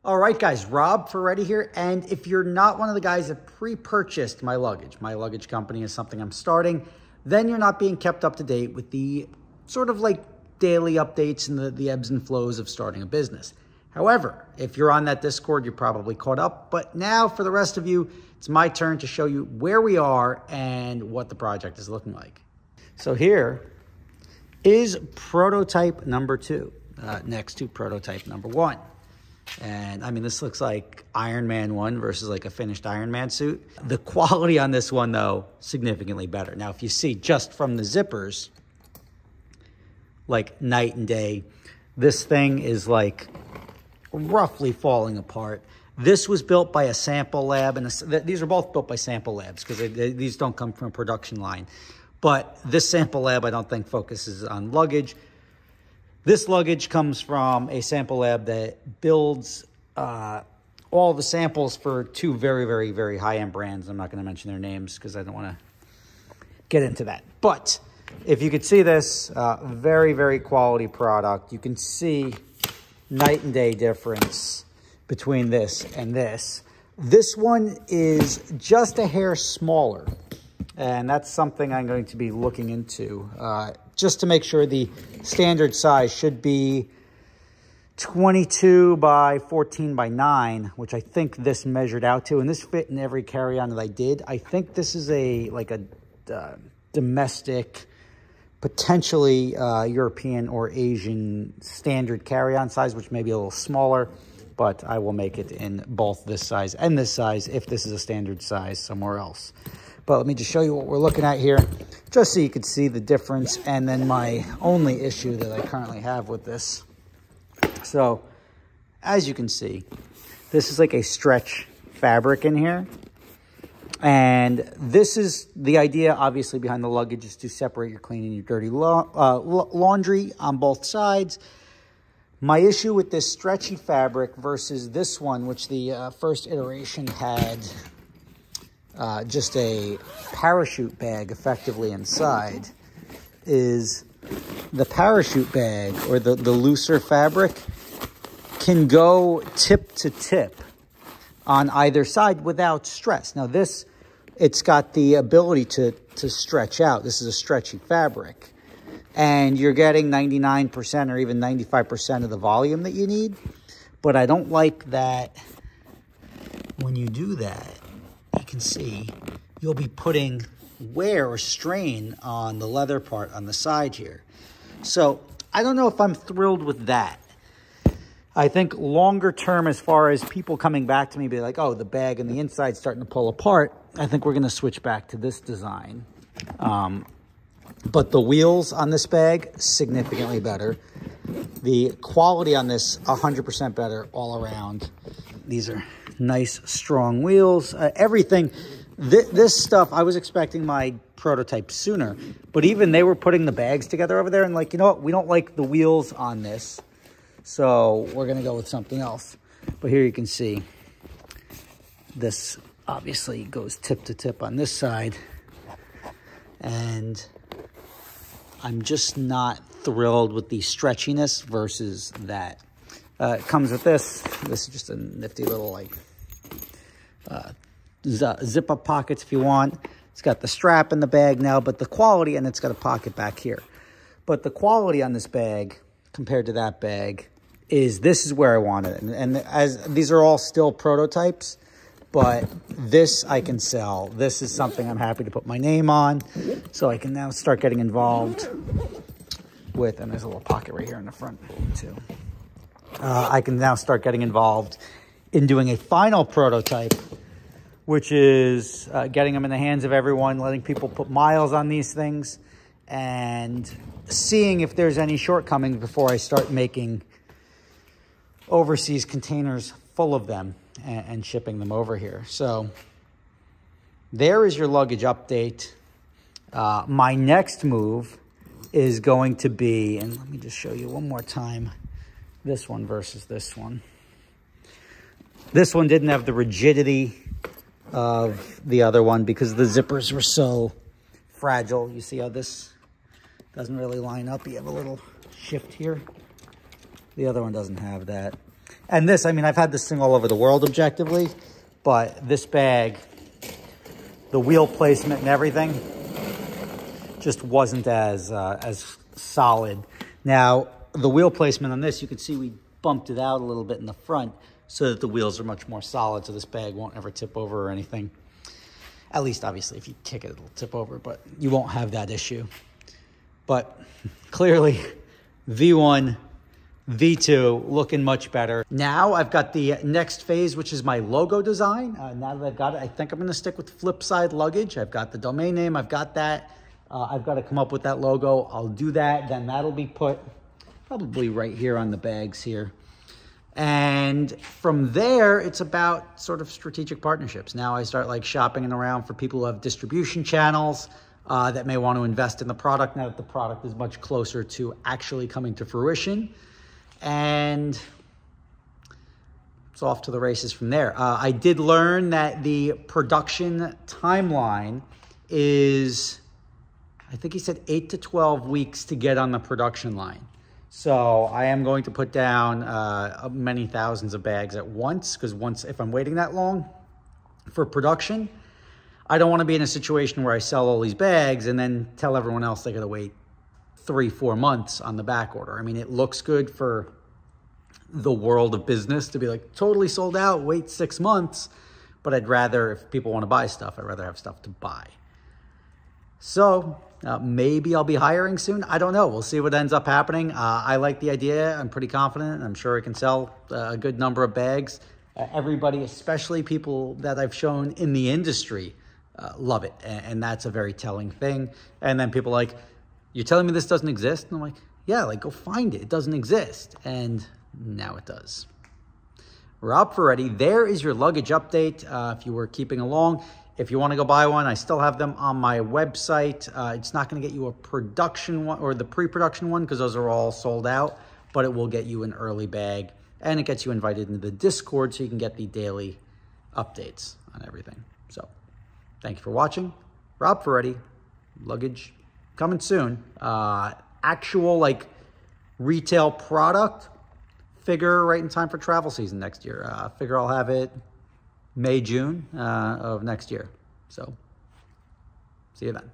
All right, guys, Rob for Ready here. And if you're not one of the guys that pre-purchased my luggage company is something I'm starting, then you're not being kept up to date with the sort of like daily updates and the ebbs and flows of starting a business. However, if you're on that Discord, you're probably caught up. But now for the rest of you, it's my turn to show you where we are and what the project is looking like. So here is prototype number 2, next to prototype number 1. And I mean, this looks like Iron Man 1 versus like a finished Iron Man suit. The quality on this one, though, significantly better. Now, if you see just from the zippers, like night and day, this thing is like roughly falling apart. This was built by a sample lab, and these are both built by sample labs because these don't come from a production line. But this sample lab, I don't think, focuses on luggage. This luggage comes from a sample lab that builds all the samples for 2 very, very, very high-end brands. I'm not going to mention their names because I don't want to get into that. But if you could see this, very, very quality product. You can see night and day difference between this and this. This one is just a hair smaller. And that's something I'm going to be looking into just to make sure the standard size should be 22 by 14 by 9, which I think this measured out to. And this fit in every carry-on that I did. I think this is a domestic, potentially European or Asian standard carry-on size, which may be a little smaller. But I will make it in both this size and this size if this is a standard size somewhere else. But let me just show you what we're looking at here, just so you can see the difference. And then my only issue that I currently have with this. So, as you can see, this is like a stretch fabric in here. And this is the idea, obviously, behind the luggage is to separate your clean and your dirty laundry on both sides. My issue with this stretchy fabric versus this one, which the first iteration had just a parachute bag effectively inside, is the parachute bag or the looser fabric can go tip to tip on either side without stress. Now this, it's got the ability to stretch out. This is a stretchy fabric. And you're getting 99% or even 95% of the volume that you need. But I don't like that when you do that, you can see you'll be putting wear or strain on the leather part on the side here. So I don't know if I'm thrilled with that. I think longer term, as far as people coming back to me, be like, oh, the bag and the inside starting to pull apart, I think we're going to switch back to this design. But the wheels on this bag, significantly better. The quality on this, 100% better all around. These are nice, strong wheels. Everything, this stuff, I was expecting my prototype sooner. But even they were putting the bags together over there and like, you know what? We don't like the wheels on this. So we're going to go with something else. But here you can see this obviously goes tip to tip on this side. And I'm just not thrilled with the stretchiness versus that. It comes with this. This is just a nifty little like zip-up pockets if you want. It's got the strap in the bag now, but the quality, and it's got a pocket back here. But the quality on this bag compared to that bag is, this is where I want it. And as these are all still prototypes, but this I can sell. This is something I'm happy to put my name on. So I can now start getting involved with, and there's a little pocket right here in the front too. I can now start getting involved in doing a final prototype, which is getting them in the hands of everyone, letting people put miles on these things, and seeing if there's any shortcomings before I start making overseas containers full of them and shipping them over here. So there is your luggage update. My next move is going to be, and let me just show you one more time, this one versus this one. This one didn't have the rigidity of the other one because the zippers were so fragile. You see how this doesn't really line up? You have a little shift here. The other one doesn't have that. And this, I mean, I've had this thing all over the world objectively, but this bag, the wheel placement and everything just wasn't as solid. Now, the wheel placement on this, you can see we bumped it out a little bit in the front so that the wheels are much more solid, so this bag won't ever tip over or anything. At least, obviously, if you kick it, it'll tip over, but you won't have that issue. But clearly, V1, V2 looking much better. Now I've got the next phase, which is my logo design. Now that I've got it, I think I'm going to stick with Flipside Luggage. I've got the domain name. I've got that. I've got to come up with that logo. I'll do that. Then that'll be put probably right here on the bags here. And from there, it's about sort of strategic partnerships. Now I start like shopping around for people who have distribution channels that may want to invest in the product now that the product is much closer to actually coming to fruition. And it's off to the races from there. I did learn that the production timeline is, I think he said 8 to 12 weeks to get on the production line. So I am going to put down many thousands of bags at once, because if I'm waiting that long for production, I don't want to be in a situation where I sell all these bags and then tell everyone else they got to wait 3-4 months on the back order. I mean, it looks good for the world of business to be like totally sold out, wait 6 months, but I'd rather, if people want to buy stuff, I'd rather have stuff to buy. So maybe I'll be hiring soon. I don't know. We'll see what ends up happening. I like the idea. I'm pretty confident. I'm sure I can sell a good number of bags. Everybody, especially people that I've shown in the industry, love it. And that's a very telling thing. And then people are like, you're telling me this doesn't exist? And I'm like, yeah, like go find it. It doesn't exist. And now it does. Rob Ferretti, there is your luggage update. If you were keeping along, if you want to go buy one, I still have them on my website. It's not going to get you a production one or the pre-production one because those are all sold out, but it will get you an early bag and it gets you invited into the Discord so you can get the daily updates on everything. So thank you for watching. Rob Ferretti, luggage coming soon. Actual like retail product, figure right in time for travel season next year. Figure I'll have it May, June of next year. So see you then.